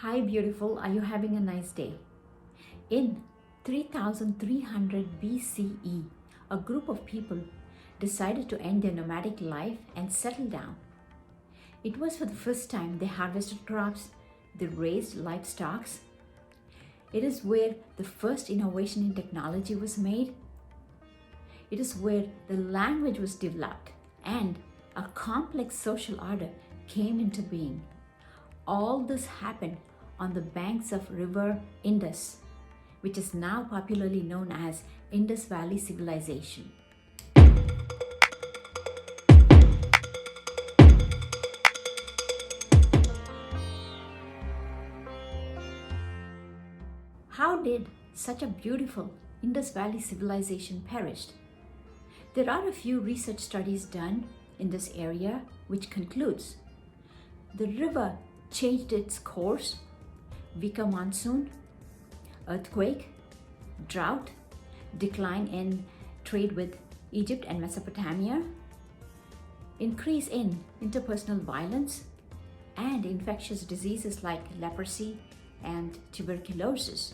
Hi, beautiful. Are you having a nice day? In 3300 BCE, a group of people decided to end their nomadic life and settle down. It was for the first time they harvested crops, they raised livestock. It is where the first innovation in technology was made. It is where the language was developed and a complex social order came into being. All this happened on the banks of river Indus, which is now popularly known as Indus Valley Civilization. How did such a beautiful Indus Valley civilization perish? There are a few research studies done in this area which concludes the river changed its course, weaker monsoon, earthquake, drought, decline in trade with Egypt and Mesopotamia, increase in interpersonal violence, and infectious diseases like leprosy and tuberculosis.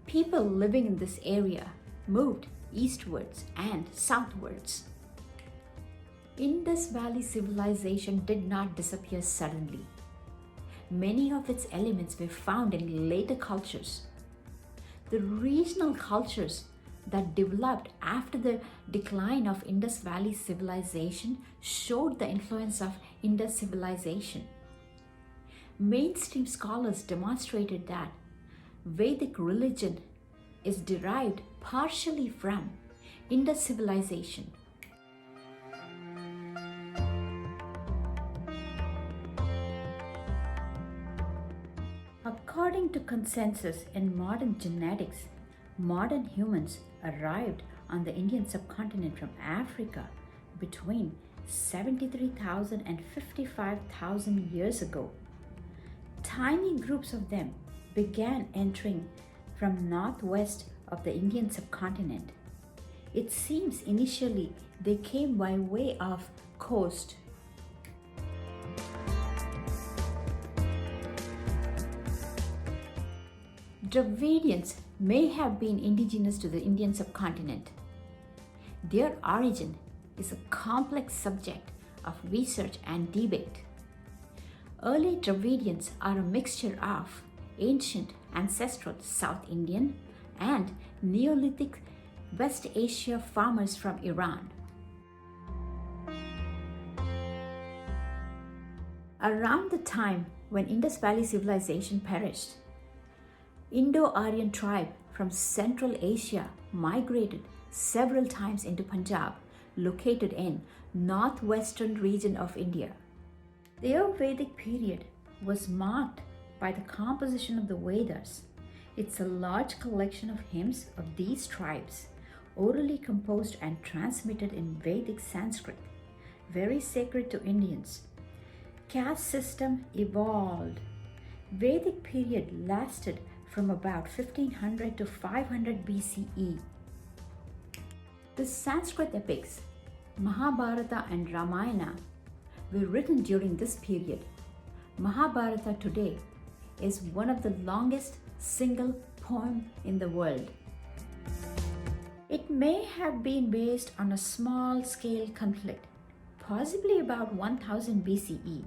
People living in this area moved eastwards and southwards. Indus Valley civilization did not disappear suddenly. Many of its elements were found in later cultures. The regional cultures that developed after the decline of Indus Valley civilization showed the influence of Indus civilization. Mainstream scholars demonstrated that Vedic religion is derived partially from Indus civilization. According to consensus in modern genetics, modern humans arrived on the Indian subcontinent from Africa between 73,000 and 55,000 years ago. Tiny groups of them began entering from northwest of the Indian subcontinent. It seems initially they came by way of coast. Dravidians may have been indigenous to the Indian subcontinent. Their origin is a complex subject of research and debate. Early Dravidians are a mixture of ancient ancestral South Indian and Neolithic West Asia farmers from Iran. Around the time when Indus Valley civilization perished, Indo-Aryan tribe from Central Asia migrated several times into Punjab, located in northwestern region of India. Their Vedic period was marked by the composition of the Vedas. It's a large collection of hymns of these tribes, orally composed and transmitted in Vedic Sanskrit, very sacred to Indians. Caste system evolved. Vedic period lasted from about 1500 to 500 BCE. The Sanskrit epics, Mahabharata and Ramayana, were written during this period. Mahabharata today is one of the longest single poem in the world. It may have been based on a small-scale conflict, possibly about 1000 BCE,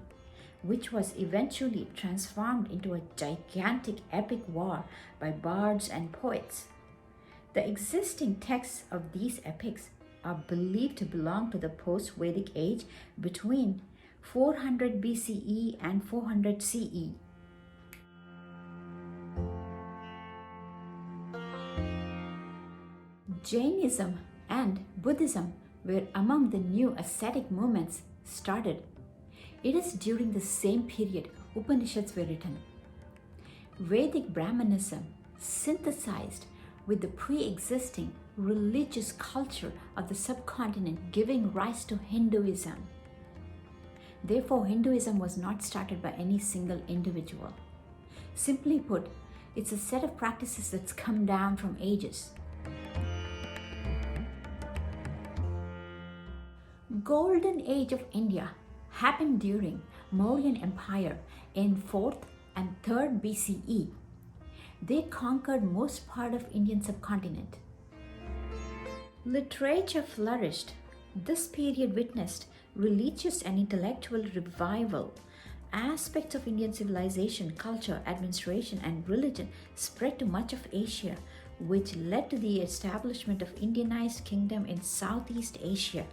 which was eventually transformed into a gigantic epic war by bards and poets. The existing texts of these epics are believed to belong to the post-Vedic age between 400 BCE and 400 CE. Jainism and Buddhism were among the new ascetic movements started. It is during the same period Upanishads were written. Vedic Brahmanism synthesized with the pre-existing religious culture of the subcontinent, giving rise to Hinduism. Therefore, Hinduism was not started by any single individual. Simply put, it's a set of practices that's come down from ages. Golden Age of India happened during Mauryan Empire in 4th and 3rd BCE. They conquered most part of Indian subcontinent. Literature flourished. This period witnessed religious and intellectual revival. Aspects of Indian civilization, culture, administration, and religion spread to much of Asia, which led to the establishment of Indianized kingdom in Southeast Asia.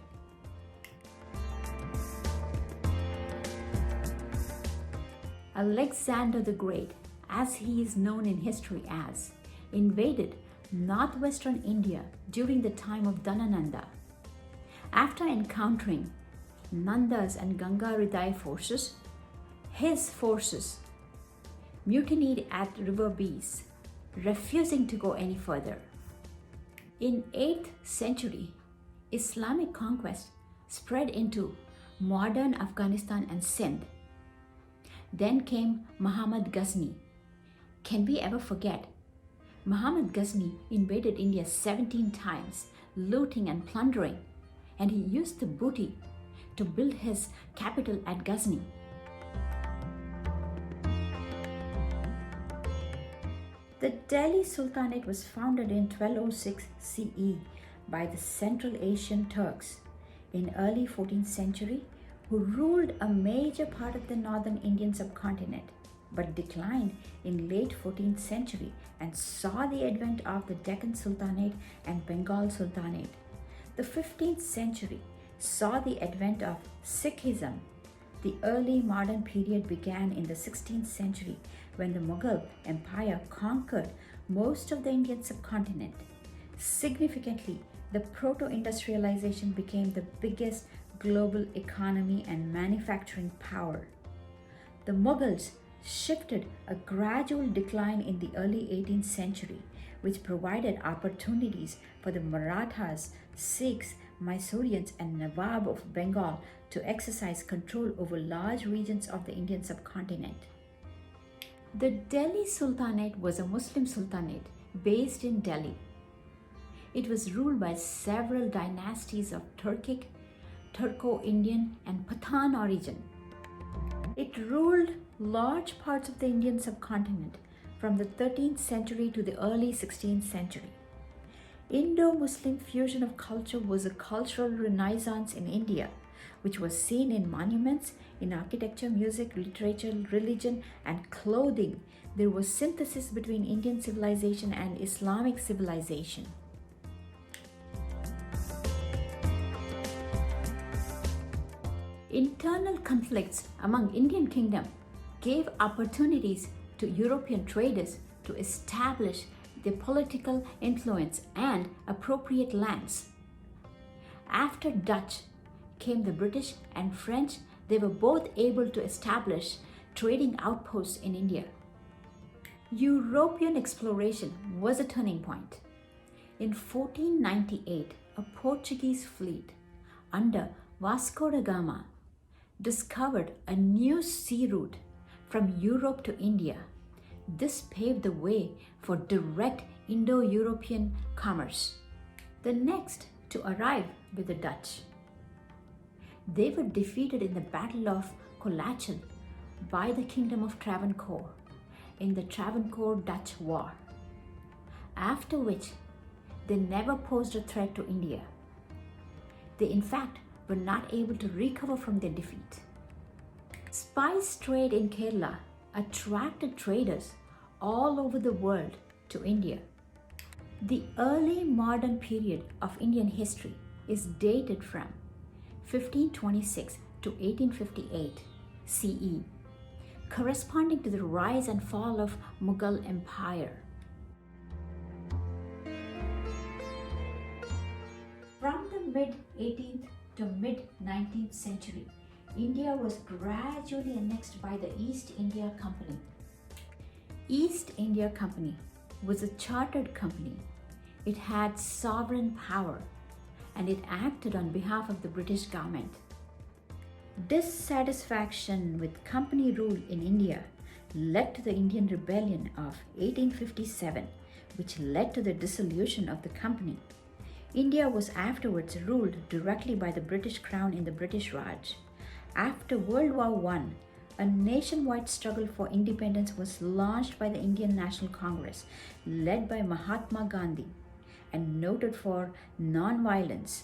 Alexander the Great, as he is known in history as, invaded northwestern India during the time of Dhanananda. After encountering Nanda's and Gangaridai forces, his forces mutinied at River Beas, refusing to go any further. In 8th century, Islamic conquest spread into modern Afghanistan and Sindh. Then came Muhammad Ghazni. Can we ever forget? Muhammad Ghazni invaded India 17 times, looting and plundering, and he used the booty to build his capital at Ghazni. The Delhi Sultanate was founded in 1206 CE by the Central Asian Turks in early 14th century, who ruled a major part of the northern Indian subcontinent, but declined in late 14th century and saw the advent of the Deccan Sultanate and Bengal Sultanate. The 15th century saw the advent of Sikhism. The early modern period began in the 16th century when the Mughal Empire conquered most of the Indian subcontinent. Significantly, the proto-industrialization became the biggest global economy and manufacturing power. The Mughals shifted a gradual decline in the early 18th century, which provided opportunities for the Marathas, Sikhs, Mysoreans, and Nawab of Bengal to exercise control over large regions of the Indian subcontinent. The Delhi Sultanate was a Muslim sultanate based in Delhi. It was ruled by several dynasties of Turkic, Turco-Indian, and Pathan origin. It ruled large parts of the Indian subcontinent from the 13th century to the early 16th century. Indo-Muslim fusion of culture was a cultural renaissance in India, which was seen in monuments, in architecture, music, literature, religion, and clothing. There was synthesis between Indian civilization and Islamic civilization. Internal conflicts among Indian kingdom gave opportunities to European traders to establish their political influence and appropriate lands. After Dutch came the British and French. They were both able to establish trading outposts in India. European exploration was a turning point. In 1498, a Portuguese fleet under Vasco da Gama discovered a new sea route from Europe to India. This paved the way for direct Indo-European commerce. The next to arrive were the Dutch. They were defeated in the Battle of Colachel by the Kingdom of Travancore in the Travancore-Dutch War, after which they never posed a threat to India. They in fact were not able to recover from their defeat. Spice trade in Kerala attracted traders all over the world to India. The early modern period of Indian history is dated from 1526 to 1858 CE, corresponding to the rise and fall of Mughal Empire. From the mid-18th to mid-19th century, India was gradually annexed by the East India Company. East India Company was a chartered company. It had sovereign power and it acted on behalf of the British government. Dissatisfaction with company rule in India led to the Indian Rebellion of 1857, which led to the dissolution of the company. India was afterwards ruled directly by the British Crown in the British Raj. After World War I, A nationwide struggle for independence was launched by the Indian National Congress, led by Mahatma Gandhi, and noted for non-violence.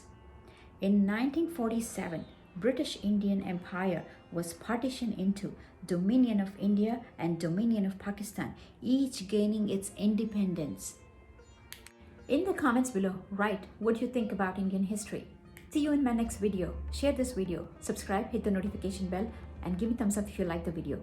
In 1947, British Indian Empire was partitioned into Dominion of India and Dominion of Pakistan, each gaining its independence. In the comments below, write what you think about Indian history. See you in my next video. Share this video, subscribe, hit the notification bell, and give me thumbs up if you like the video.